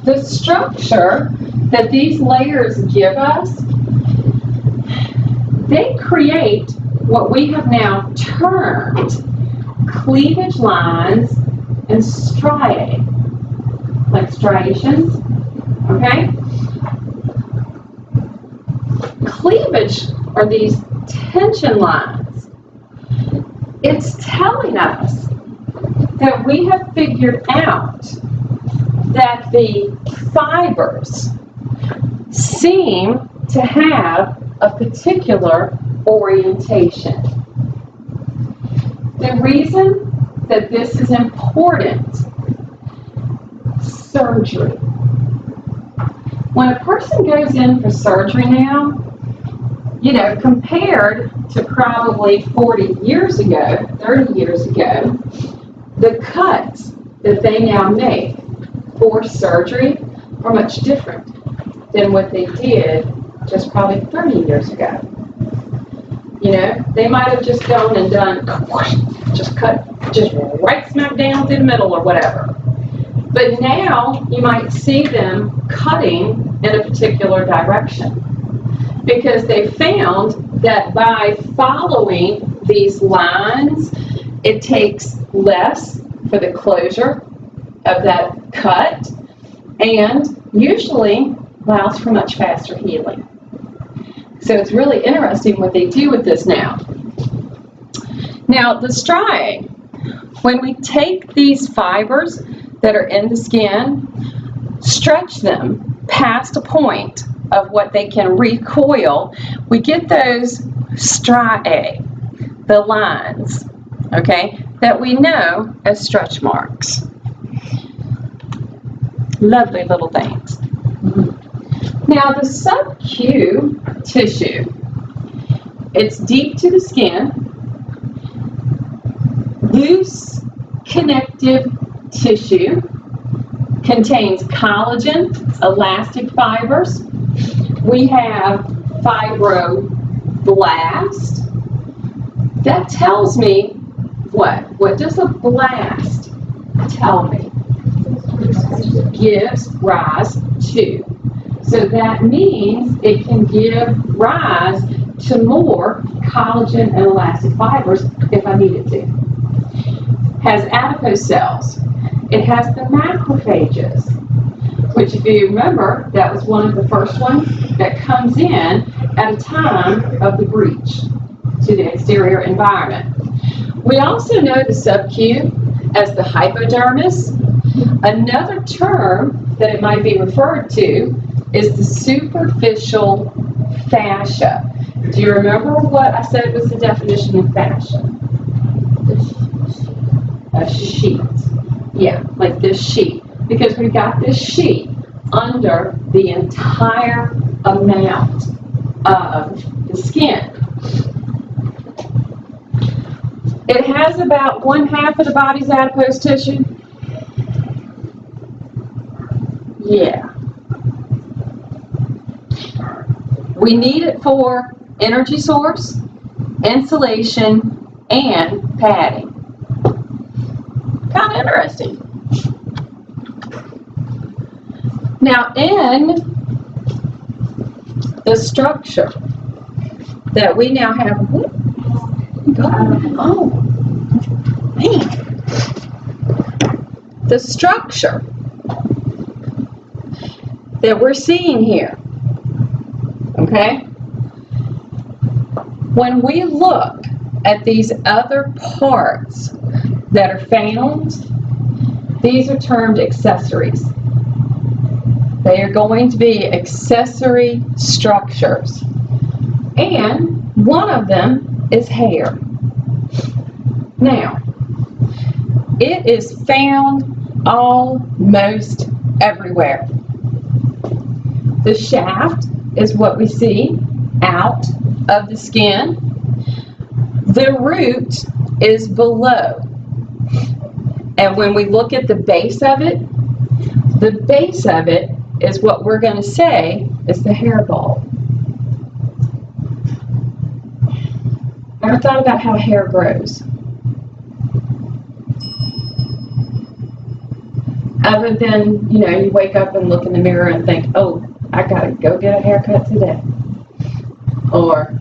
The structure that these layers give us, they create what we have now termed cleavage lines and striae, like striations, okay? Cleavage are these tension lines. It's telling us that we have figured out that the fibers seem to have a particular orientation. The reason that this is important, surgery. When a person goes in for surgery now, you know, compared to probably 40 years ago, 30 years ago, the cuts that they now make for surgery are much different than what they did just probably 30 years ago. You know, they might have just gone and done, just cut, just right smack down through the middle or whatever. But now you might see them cutting in a particular direction because they found that by following these lines, it takes less for the closure of that cut and usually allows for much faster healing. So it's really interesting what they do with this now. Now the striae, when we take these fibers that are in the skin, stretch them past a point of what they can recoil, we get those striae, the lines, okay, that we know as stretch marks. Lovely little things. Now the sub-Q tissue, it's deep to the skin, loose connective tissue, contains collagen, elastic fibers. We have fibroblast. That tells me what? What does a blast tell me? Gives rise to. So that means it can give rise to more collagen and elastic fibers if I need it to. Has adipose cells. It has the macrophages, which if you remember, that was one of the first ones that comes in at a time of the breach to the exterior environment. We also know the sub-Q as the hypodermis. Another term that it might be referred to is the superficial fascia. Do you remember what I said was the definition of fascia? A sheet. Yeah, like this sheet. Because we've got this sheet under the entire amount of the skin. It has about 1/2 of the body's adipose tissue. Yeah. We need it for energy source, insulation, and padding. Kind of interesting. Now, in the structure that we now have, oh, man. The structure that we're seeing here, okay? When we look at these other parts that are found, these are termed accessories. They are going to be accessory structures. And one of them is hair. Now, it is found almost everywhere. The shaft is what we see out of the skin. The root is below. And when we look at the base of it is what we're going to say is the hair bulb. Ever thought about how hair grows? Other than, you know, you wake up and look in the mirror and think, oh, I gotta go get a haircut today. Or,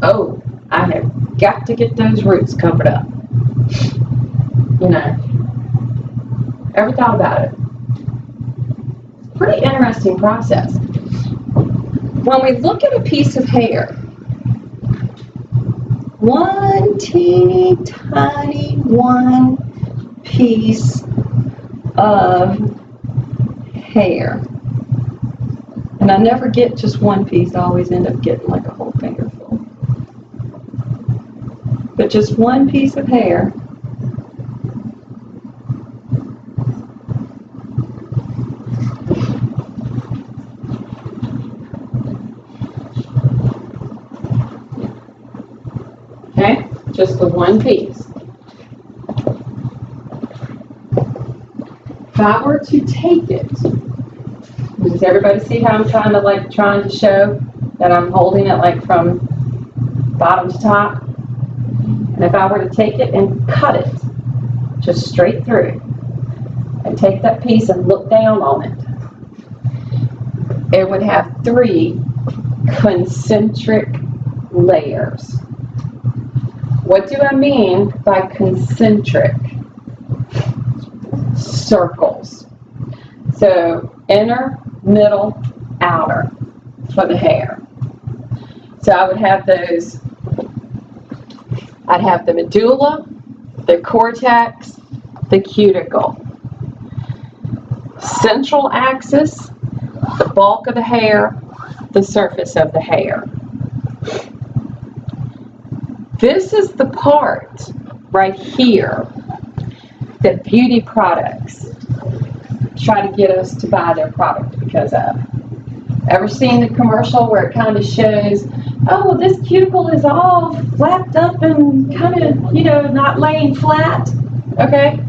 oh, I have got to get those roots covered up. You know, ever thought about it? Pretty interesting process. When we look at a piece of hair, one teeny tiny one piece of hair. And I never get just one piece, I always end up getting like a whole finger full. But just one piece of hair just the one piece. If I were to take it, does everybody see how I'm trying to show that I'm holding it like from bottom to top? And if I were to take it and cut it just straight through and take that piece and look down on it, it would have 3 concentric layers. What do I mean by concentric? Circles. So inner, middle, outer for the hair. So I would have those, I'd have the medulla, the cortex, the cuticle. Central axis, the bulk of the hair, the surface of the hair. This is the part right here that beauty products try to get us to buy their product because of. Ever seen the commercial where it kind of shows, oh, well, this cuticle is all flapped up and kind of, you know, not laying flat? Okay?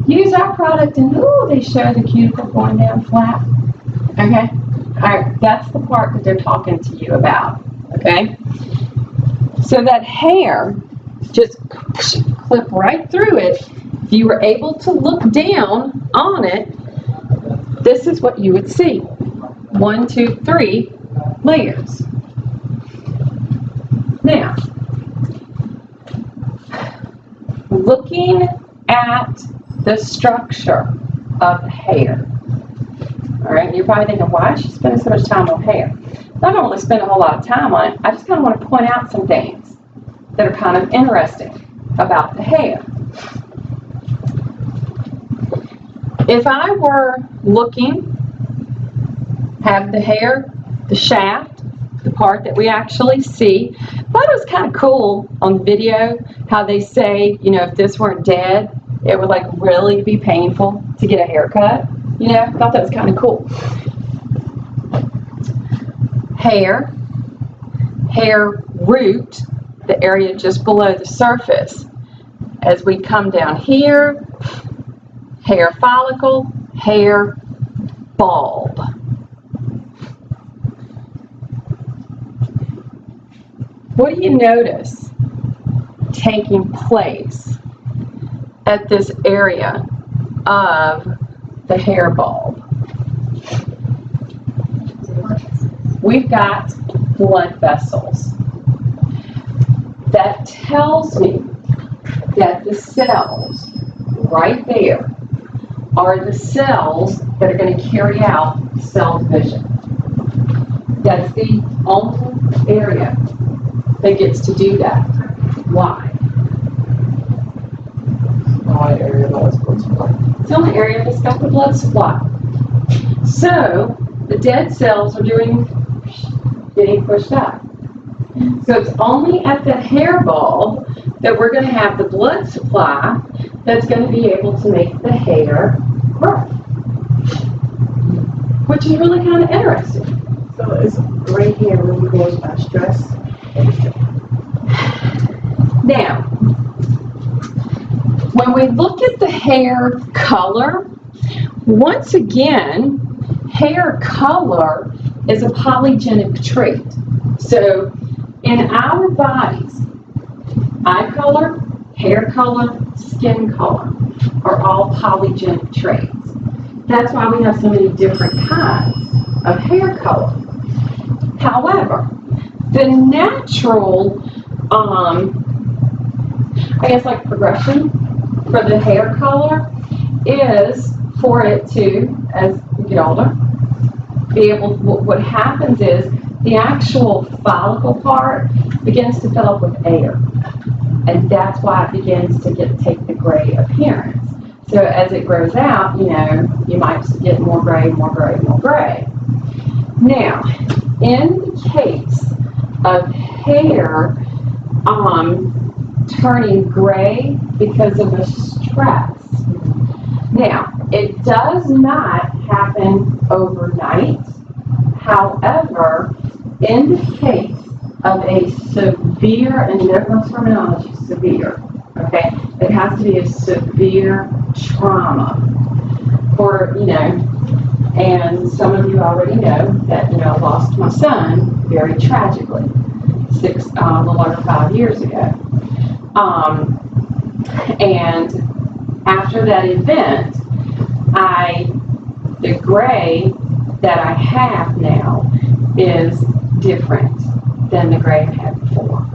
Use our product and, ooh, they show the cuticle going down flat. Okay? All right, that's the part that they're talking to you about. Okay? So that hair, just clip right through it. If you were able to look down on it, this is what you would see. 1, 2, 3 layers. Now, looking at the structure of the hair. All right, you're probably thinking, why is she spending so much time on hair? I don't want to spend a whole lot of time on it. I just kind of want to point out some things that are kind of interesting about the hair. If I were looking, have the hair, the shaft, the part that we actually see. I thought it was kind of cool on video how they say, you know, if this weren't dead, it would like really be painful to get a haircut. You know, I thought that was kind of cool. Hair root, the area just below the surface. As we come down here, hair follicle, hair bulb. What do you notice taking place at this area of the hair bulb? We've got blood vessels. That tells me that the cells right there are the cells that are going to carry out cell division. That's the only area that gets to do that. Why? It's the only area that's got the blood supply. So the dead cells are getting pushed up. So it's only at the hair bulb that we're going to have the blood supply that's going to be able to make the hair grow, which is really kind of interesting. So it's right here really goes by stress. Now, when we look at the hair color, once again, hair color is a polygenic trait. So in our bodies, eye color, hair color, skin color are all polygenic traits. That's why we have so many different kinds of hair color. However, the natural, I guess like progression for the hair color is for it to, as you get older, be able, what happens is the actual follicle part begins to fill up with air. And that's why it begins to take the gray appearance. So as it grows out, you know, you might get more gray, more gray, more gray. Now, in the case of hair turning gray because of a stress, now, it does not happen overnight. However, in the case of a severe, and there's terminology, severe, okay? It has to be a severe trauma for, you know, and some of you already know that, you know, I lost my son very tragically, a little over 5 years ago. And after that event, the gray that I have now is different than the gray I had before.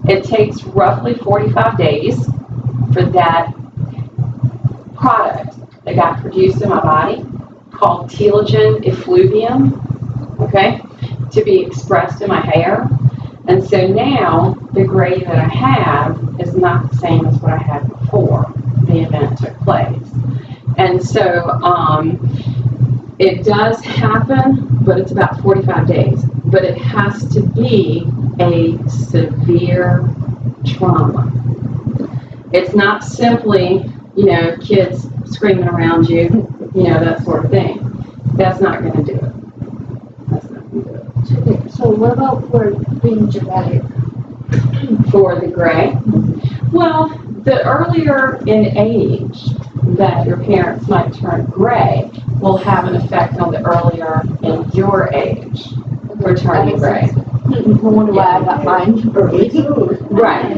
It takes roughly 45 days for that product that got produced in my body, called telogen effluvium, okay, to be expressed in my hair. And so now the gray that I have is not the same as what I had before the event took place. And so it does happen, but it's about 45 days. But it has to be a severe trauma. It's not simply, you know, kids screaming around you, you know, that sort of thing. That's not going to do it. That's not going to do it. So what about for being genetic? For the gray? Well, the earlier in age that your parents might turn gray will have an effect on the earlier in your age for turning gray. I wonder why I got mine early. Right.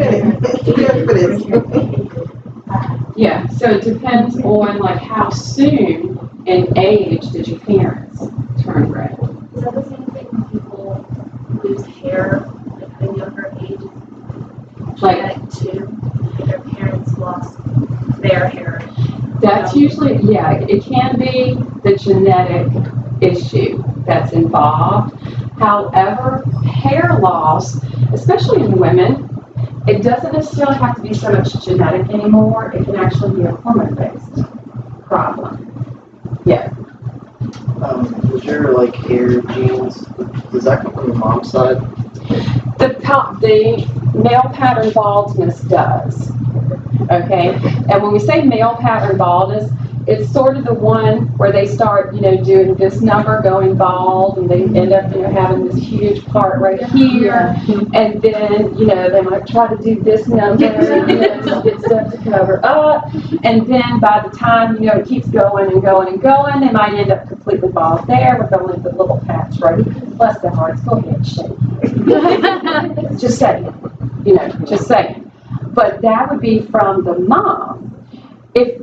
Yeah, so it depends on like how soon in age did your parents turn gray. Is that the same thing when people lose hair like at a younger age? Like too, like their parents lost their hair. that's usually, yeah, it can be the genetic issue that's involved. However, hair loss, especially in women, it doesn't necessarily have to be so much genetic anymore. It can actually be a hormone-based problem. Yeah. Was your like hair genes, does that come from your mom's side? The male pattern baldness does. Okay, and when we say male pattern baldness, it's sort of the one where they start, you know, doing this number going bald, and they end up, you know, having this huge part right here, and then, you know, they might try to do this number, you know, to get stuff to cover up, and then by the time, you know, it keeps going and going and going, they might end up completely bald there with only the little patch right here. Bless their hearts, go ahead, shake. Just saying, you know, just saying. But that would be from the mom. If,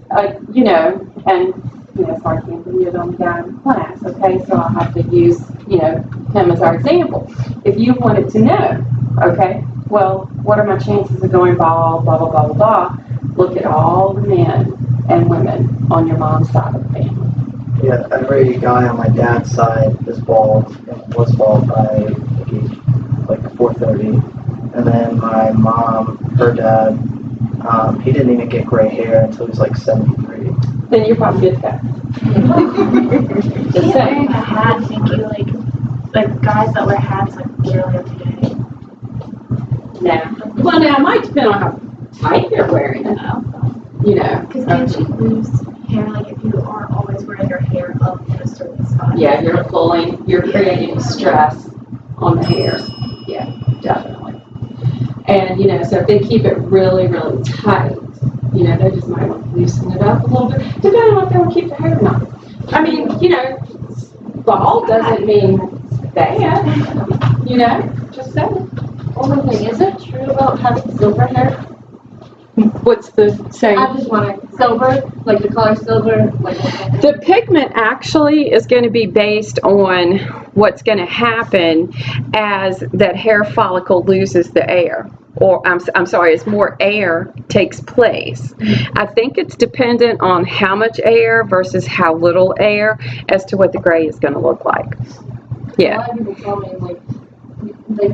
you know, and, you know, sorry, I can't be the only guy in class, okay, so I'll have to use, you know, him as our example. If you wanted to know, okay, well, what are my chances of going bald, blah, blah, blah, blah, blah, look at all the men and women on your mom's side of the family. Yeah, every guy on my dad's side is bald, and was bald by age like 430. And then my mom, her dad, he didn't even get gray hair until he was like 73. Then you're probably good guy. Just Wearing saying. a hat, thinking like guys that wear hats like literally every day. No. Well, now it might depend on how tight they're wearing it, you know. Because can't you lose hair like if you are always wearing your hair up in a certain spot? Yeah, you're creating stress on the hairs. Yeah, definitely. And, you know, so if they keep it really, really tight, you know, they just might want to loosen it up a little bit, depending on if they want to keep their hair or not. I mean, you know, bald doesn't mean bad, you know, just saying. One thing, is it true about having silver hair? What's the saying? I just want it silver, like the color silver, like. The pigment actually is going to be based on what's going to happen as that hair follicle loses the air. Or, I'm sorry, as more air takes place. I think it's dependent on how much air versus how little air as to what the gray is going to look like. A Yeah. lot of people tell me, like, they